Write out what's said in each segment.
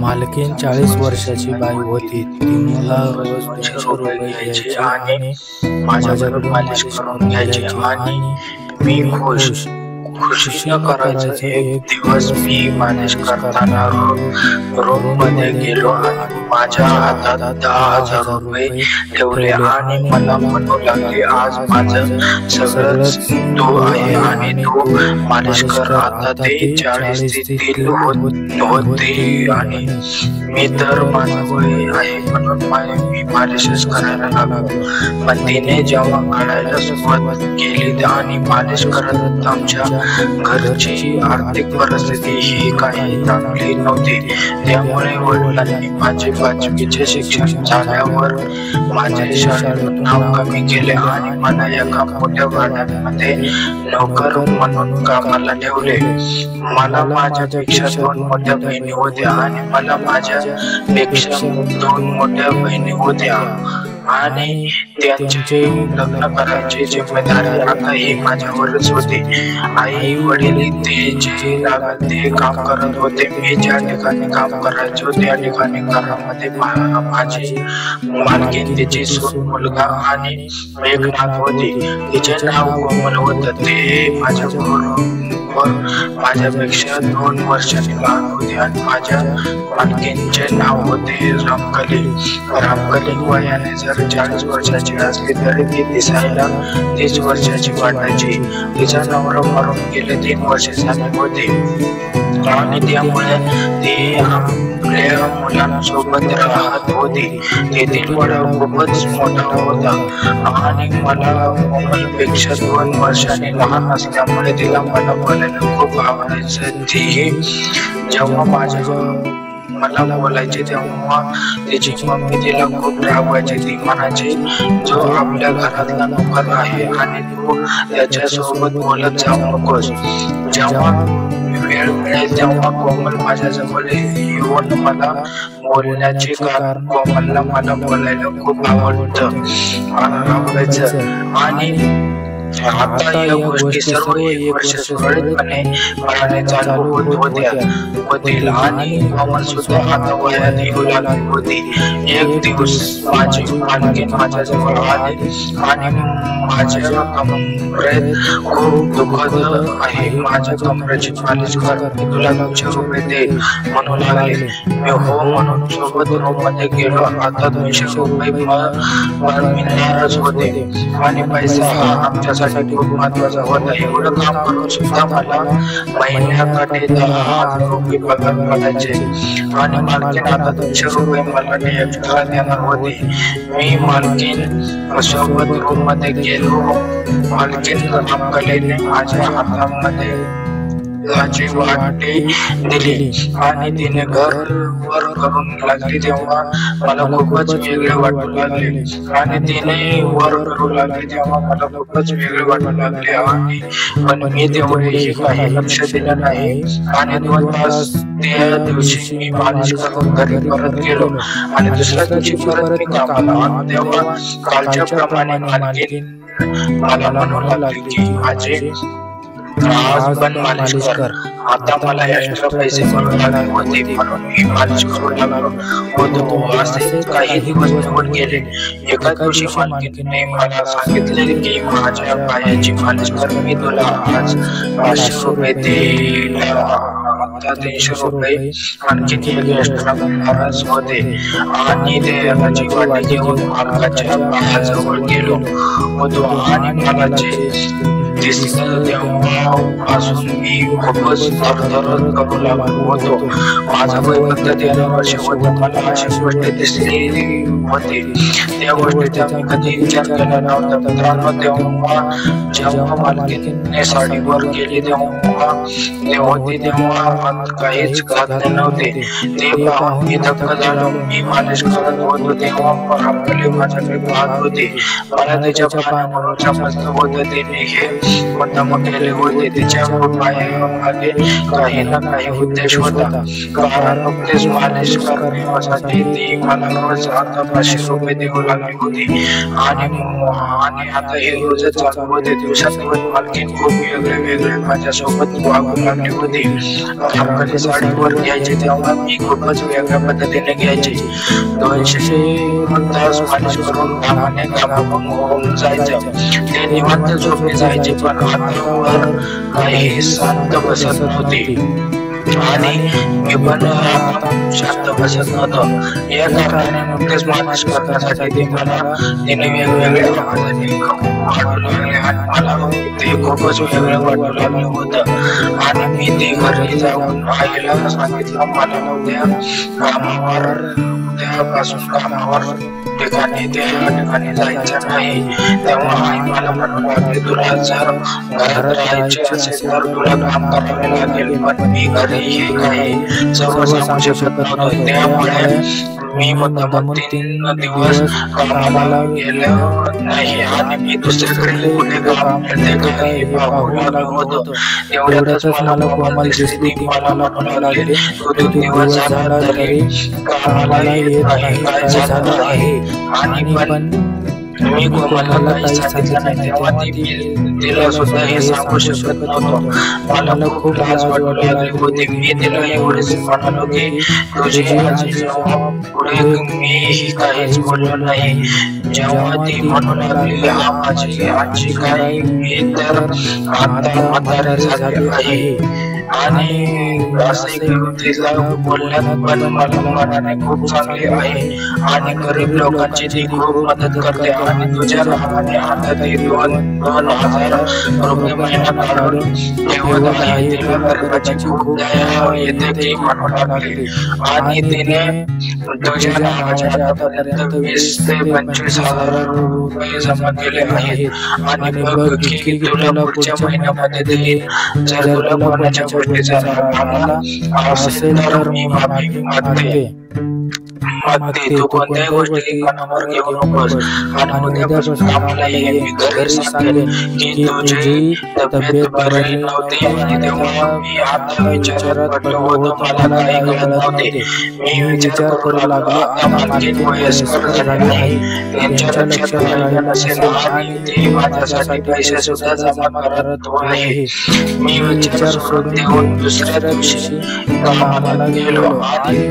मालकीण 40 वर्षाची बाई होती. ती मला रोज 200 रुपये द्यायची आणि माझ्याकडून मालिश करून घ्यायची आणि मी खुशीनं करायचं. एक दिवस मी मालिश करताना रूम मध्ये गेलो आणि माझ्या हातात 10,000 रुपये ठेवले आणि मला म्हणू लागले, आज माझं सगळंच तू आहे आणि तू मालिश कर. आता ते 40 देतील होते आणि मी तर माझं वय आहे म्हणून मी मालिशच करायला लागलो. पण तिने जेव्हा काढायला सुरुवात केली आणि मालिश करत आमच्या घरची आर्थिक परिस्थिती ही काही चांगली नव्हती. त्यामुळे वडिलांनी माझे 5वीचे शिक्षण झाल्यावर माझे शाळेतून नाव कमी केले आणि मला एका मोठ्या गाड्यांमध्ये नोकर म्हणून कामाला ठेवले. मला माझ्यापेक्षा 2 मोठ्या बहिणी होत्या आणि मला माझ्यापेक्षा 2 मोठ्या बहिणी होत्या आणि त्यांचे लग्न करायची जिम्मेदारी आताही माझ्यावरच होती. आई वडील ते जे लागत ते काम करत होते. मी ज्या ठिकाणी काम करायचो त्या ठिकाणी घरामध्ये माझी मालकीण, तिची सून, मुलगा आणि एक नात होती. तिचे नाव कोमल होतं. ते माझ्यापेक्षा 2 वर्षांनी लहान होते आणि माझ्या मालकीणचे नाव होते रामकली. वयाने जर 40 वर्षाची असली तरी ती दिसायला 30 वर्षाची वाटायची. तिचा नवरा मरून गेले 3 वर्ष झाले होते आणि त्यामुळे ती आपल्या मुलांसोबत राहत होती. तेथील वडा खूपच मोठा होता आणि मला कोमलपेक्षा 2 वर्षांनी लहान असल्यामुळे तिला मला बोलायला खूप आवडायचं. ती जेव्हा मला बोलायचे तेव्हा तिची मम्मी तिला खूप रागवायची. ती म्हणायची, जो आपल्या घरातला नोकर आहे आणि तू त्याच्यासोबत बोलत जाऊ नकोस. जेव्हा वेळ मिळेल तेव्हा कोमल माझ्याजवळ येऊन मला बोलण्याचे कारण कोमलला मला बोलायला खूप आवडायचं आणि आता या गोष्टी सर्व 1 वर्ष सुरळीतपणे मनाने चालू होतील आणि कोमल सुद्धा आता वयात येऊ लागली होती. एक दिवस माझी मालकीण माझ्याजवळ आली आणि माझ्या कमरेत खूप दुखत आहे, माझ्या कमरेची मालिश कर, मी तुला 200 रुपये देईल म्हणू लागले. मी हो म्हणून सोबत रूम मध्ये गेलो. आता 200 रुपये मिळणारच होते आणि पैसा हा आमच्यासाठी खूप महत्वाचा होता. एवढं काम करून सुद्धा मला महिन्याकाठी 10,000 रुपये पगार पडायचे आणि मालकीण आता 200 रुपये मला एक्स्ट्रा देणार होती. मी मालकीण सोबत रूम मध्ये गेलो. मालकीण रामकलीने माझ्या हातामध्ये लाची वाटी दिली आणि तिने घर वर करून लागली. तेव्हा मला खूपच वेगळे वाटू लागले आणि तिने वर करू लागली तेव्हा मला खूपच वेगळे वाटू लागले आणि पण मी तेवढेही काही लक्ष दिलं नाही आणि 2 तास त्या दिवशी मी मालिश करून घरी परत गेलो आणि दुसऱ्या दिवशी परत मी कामाला. तेव्हा कालच्या प्रमाणे मालकीण मला म्हणू लागली की माझे आज पण मालिश कर. आता मला एक्स्ट्रा पैसे मिळू लागले होते म्हणून मी मालिश करू लागलो होतो. असे काही दिवस निघून गेले. एका दिवशी मालकीने मला सांगितले की माझ्या पायाची मालिश कर, मी तुला आज 500 रुपये देईल. आता 300 रुपये आणखी एक्स्ट्रा मिळणारच होते आणि ते याची वाटी घेऊन मालकाच्या पायाजवळ गेलो होतो आणि मला जे दिसलं तेव्हापासून मी खूपच थरथर करू लागलो होतो. माझा वय फक्त 13 वर्ष होतं. मला अशी गोष्ट दिसली होती त्या गोष्टीचा मी कधी विचार केला नव्हता. मित्रांनो, जेव्हा मालकीने साडीवर गेली तेव्हा काहीच घातले नव्हते. ते पाहून मी धक्क झालो. मी मालिश करत होतो तेव्हा रामकली माझ्याकडे पाहत होती. मला त्याच्या पायावर समजलं होतं तिने हे मुद्दाम केले होते. तिच्या पायामागे काही ना काही उद्देश होता. कारण नुकतेच मालिश करण्यासाठी ती मला रोज आता 500 रुपये देऊ लागली होती आणि आता हे रोजच चालू होते. दिवसातून मालकीन खूप वेगळे माझ्यासोबत वागू लागली होती. रामकली साडीवर घ्यायचे तेव्हा मी खूपच वेगळ्या पद्धतीने घ्यायचे. 200 तास मालिश करून घामाने घामाघूम होऊन जायचं. ते निवांत झोपले जायचे, पण हातावर काही शांत बसत नव्हती आणि मी पण शांत बसत नव्हतो. या कारणाने नुकतेच मालिश करण्यासाठी तिने वेगवेगळे आवाजाने वाटू लागले आणि मला ते खूपच वेगळं वाटू लागलं होतं. आणि मी ते घरी जाऊन आईला सांगितलं, मला उद्यापासून कामावर ठिकाणी जायचं नाही. तेव्हा आई मला म्हणू लागली, तुला जर घरात राहायचे असेल तर तुला काम करावे लागेल. पण मी घरीही काही सर्व सांगू शकत नव्हतो. त्यामुळे मी मुद्दाम 3 दिवस कामाला गेलो नाही आणि मी दुसरीकडे कुठे काम मिळते काही पाहू लागलो होतो. एवढ्यातच मला कोमल दिसली. ती मला म्हणू लागली, तू 2 दिवस झाला तरी कामाला येत नाही, काय झालं आहे? आणि पण मी कोमलला काही सांगितलं नाही. तेव्हा तिला सुद्धा हे सांगू शकत नव्हतो. मला खूप लाज वाटू लागली होती. मी तिला एवढेच म्हणालो की तुझी आजी पुढे मीही काहीच बोललो नाही. जेव्हा ती म्हणू लागली, हा माझी आजी काय, मी तर आता म्हातारी झाली आहे आणि असंही तिला बोलण्यात पण मला मनाने खूप चांगली आहे आणि गरीब लोकांची ती खूप मदत करते आणि तुझ्या नावाने आता ती 2,000 रुपये महिना काढून ठेवत आहे. तिला गरीबाची खूप दया येते ती म्हणू लागली आणि तिने तुझ्या नावाच्या आतापर्यंत 20 ते 25,000 रुपये जमा केले आहेत आणि बघ की तुला पुढच्या महिन्यामध्ये देईल. जर तुला कोणाच्या गोष्टीचा आम्हाला असेल तर मी माफी मागते. तू कोणत्याही गोष्टी कानावर घेऊ नकोस आणि उद्यापासून आम्हाला मी घरी सांगेन की तुझी तब्येत बरी नव्हती आणि तेव्हा मी आता विचारात पडलो होतो. मला काही कळत नव्हते. मी विचार करू लागलो, आता मालकीन वयस्कर झाली आहे, त्यांच्या लक्षात राहिलं नसेल आणि ते माझ्यासाठी पैसे सुद्धा जमा करत आहे. मी विचार सोडून देऊन दुसऱ्या दिवशी कामाला गेलो आणि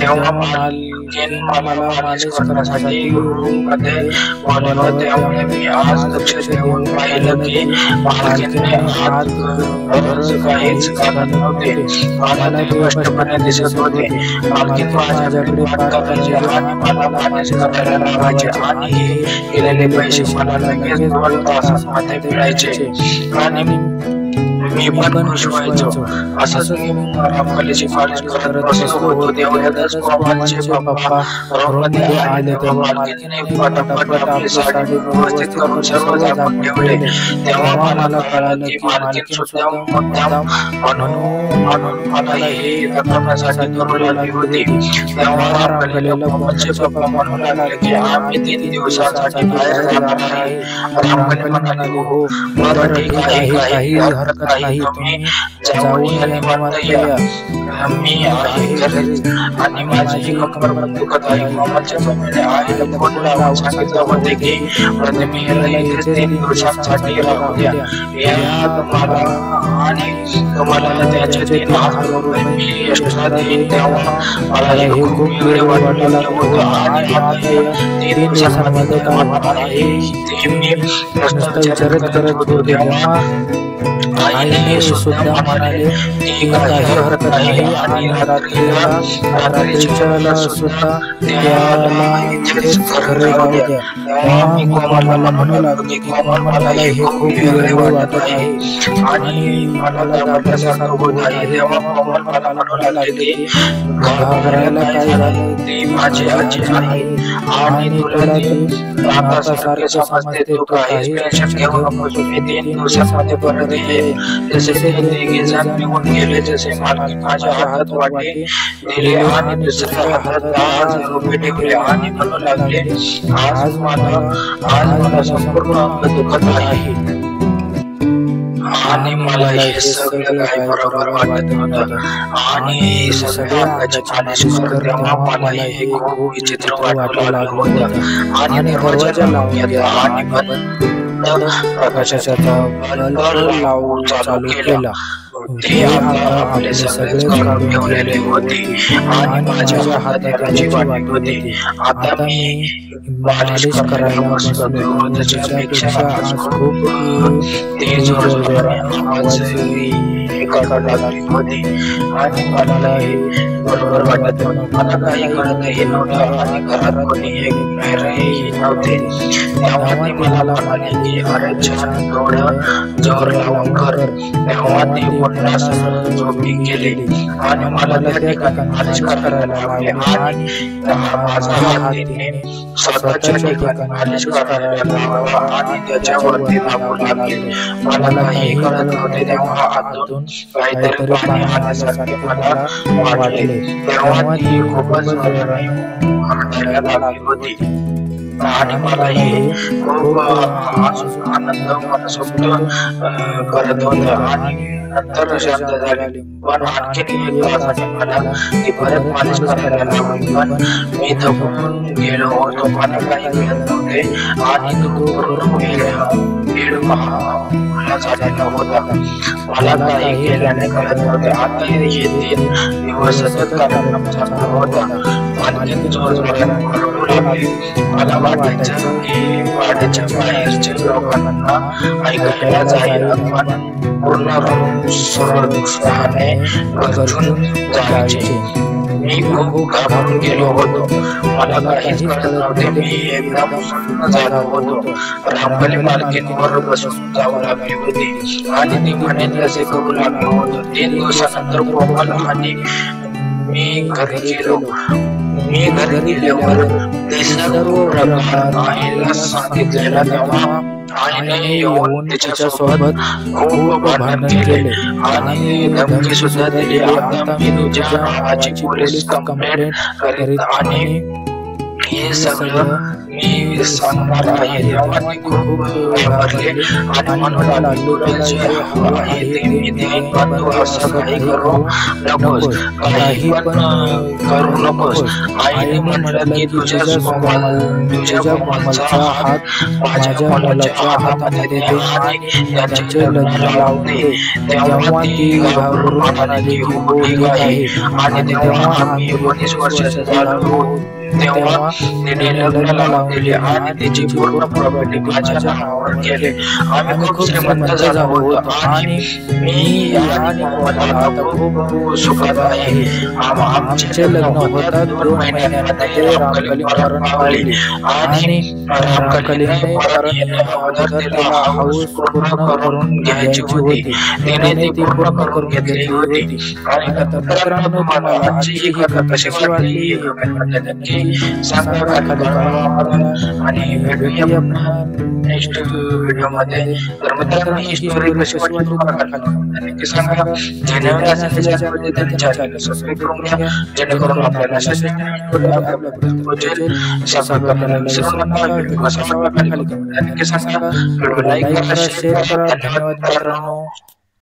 तेव्हा मालकीन मला मालिश करण्यासाठी रूममध्ये बोलवलं. त्यामुळे मी आज लक्ष देऊन पाहिलं की मालकीने हात काहीच घालत नव्हते. मला ते स्पष्टपणे दिसत होते. मालकीन माझ्याकडे पाठ करायचे आणि मला मालिश करायला लावायचे आणि हे केलेले पैसे मला लगेच 2 तासांमध्ये मिळायचे आणि मी पण खुश व्हायचो. असंच मी रामकलीची मालिश करत बसलो होतो. तेवढ्यातच कोमलचे पप्पा रूममध्ये आले. तेव्हा मालकीने पटापट आपली साडी व्यवस्थित करून सर्व झाकून ठेवले. तेव्हा मला कळालं की मालकीन सुद्धा मुद्दाम म्हणून मला हे दाखवण्यासाठी करू लागली होती. तेव्हा रामकलीला कोमलचे पप्पा म्हणू लागले की आम्ही 3 दिवसांसाठी बाहेर जाणार आहे. रामकली म्हणाली, हो बरं ठीक आहे, काही हरकत नाही, तुम्ही जाऊन या निवांत या. मी आहे घरी आणि माझी कंबर दुखत आहे. कोमलच्या मम्मीने आईला फोन लावून सांगितलं होते की प्रतिमेला इथे 3 दिवसांसाठी राहू द्या. या तुम्हाला आणि तुम्हाला त्याचे 3,000 रुपये मी एक्स्ट्रा देईन. तेव्हा मला हे खूप वेगळं वाटू लागलं होतं आणि आता या 3 दिवसांमध्ये काम होणार आहे ते मी प्रश्न विचारत होतो. तेव्हा आईने सुद्धा म्हणाले की काही हरकत नाही आणि रात्रीच्या सुद्धा त्याला इथेच घरी राहू द्या. तेव्हा मी कोमलला म्हणू लागलो की कोमल, मला हे खूप वेगळे वाटत आहे आणि मला घाबरल्यासारखं होत आहे. तेव्हा कोमल मला म्हणू लागली की घाबरायला काय झालं, ती माझी आजी आहे आणि तुला ती आता सारखे समजते. तू काहीच टेन्शन घेऊ नकोस. मी 3 दिवसांमध्ये परत येईल. जसे ते जण निघून गेले, जसे मालकीन माझ्या हातात वाटे दिले आणि दुसऱ्या हातात 10,000 रुपये ठेवले आणि म्हणू लागले, आज मला संपूर्ण अंग दुखत आहे. आणि मला हे सगळं काही बरोबर वाटत नव्हतं आणि सगळ्या अंगाची मालिश कर तेव्हा मला हे खूप विचित्र वाटू लागलं होतं आणि दरवाजा लावून घेतला आणि प्रकाशाचा बल्ब लावून चालू केला. ते आता आपले सगळेच काढून ठेवलेले होते आणि माझ्या हातात त्याची वाटी होती. आता मी मालिश करायला बसलो. त्याच्यापेक्षा आज खूप तेज जोराने आवाज काढायला लागली होती आणि मला हे बरोबर वाटत नव्हतं. मला काही कळतही नव्हतं आणि घरात कोणी एक बाहेरही नव्हते. तेव्हा ती मला म्हणाली की अरे छान थोडं जोर लावून कर. तेव्हा ती पुन्हा झोपी गेली आणि मला त्या ठिकाणी मालिश करायला लावली आणि माझ्या हातीने स्वतःच्या ठिकाणी मालिश करायला लावला आणि त्याच्यावरती दाबू लागले. मला काही कळत नव्हते. तेव्हा आतून काहीतरी पाणी आल्यासारखे मला वाटले. तेव्हा ती खूपच रडायला लागली होती आणि मला हे खूप आनंद मनसोक्त करत होत आणि नंतर शांत झाले. पण आणखी एक तासाने मला ती परत मालिश करायला लावली. पण मी थकून गेलो होतो. मला काही कळत नव्हते आणि तो पूर्ण वेळ झालेला होता. मला काही केल्याने कळत नव्हते. आता हे 3 दिवस सतत कार्यक्रम चालू होता. आणखी जोराने ओरडू लागले. मला वाटायचं की वाड्याच्या बाहेरच्या लोकांना ऐकायला जाईल पण पूर्ण उत्साहाने गरजून जायचे. मी खूप घाबरून गेलो होतो. मला काहीच कळत नव्हते. मी एकदम सुन्न झालो होतो. रामकली मालकीणीवर बसून जाऊ लागली होती आणि ती म्हणेल तसे करू लागलो होतो. 3 दिवसानंतर कोमल आणि मी घरी गेलो. मी घरी गेल्यावर ते सर्व प्रकार आईला सांगितलेला. तेव्हा आईने येऊन तिच्या सोबत खूप भांडण केले आणि धमकी सुद्धा दिली. आता मी तुझ्या नावाची पोलीस कंप्लेंट करीत आणि हे सगळं मी सांगणार आहे. तेव्हा ती खूप घाबरली आणि म्हणू लागली आहे ते मी देईन पण तू असं काही करू नकोस. काही पण करू नकोस. आईने म्हटलं की तुझ्या कोमलचा हात माझ्या मुलाच्या हातामध्ये दे आणि त्याचे लग्न लावून दे. तेव्हा ती घाबरून म्हणाली हो ठीक आहे. आणि तेव्हा आम्ही 19 वर्षाचे झालो. तेव्हा तिने लग्न लावून दिले आणि तिची पूर्ण प्रॉपर्टी माझ्या नावावर केली. आम्ही खूप श्रीमंत झालो होतो आणि मी आणि मला खूप सुखात आहे. आमचे लग्न होता 2 महिन्यामध्ये रामकली मरण पावली आणि रामकलीने मरण येण्याअगोदर तिला हौस पूर्ण करून घ्यायची होती. तिने ती पूर्ण करून घेतली होती. आणि मित्रांनो तुम्हाला आजची ही कथा कशी वाटली सांगा आणि भेटूया नेक्स्ट व्हिडिओ मध्ये. तर मित्रांनो ही स्टोरी कशी वाटली तुम्हाला नक्की सांगा. जेणेकरून चॅनल सबस्क्राईब करून घ्या जेणेकरून आपल्याला सबस्क्राईब करायला विसरू नका. व्हिडिओ कसा वाटला नक्की सांगा. व्हिडिओ लाईक करा शेअर करा. धन्यवाद मित्रांनो.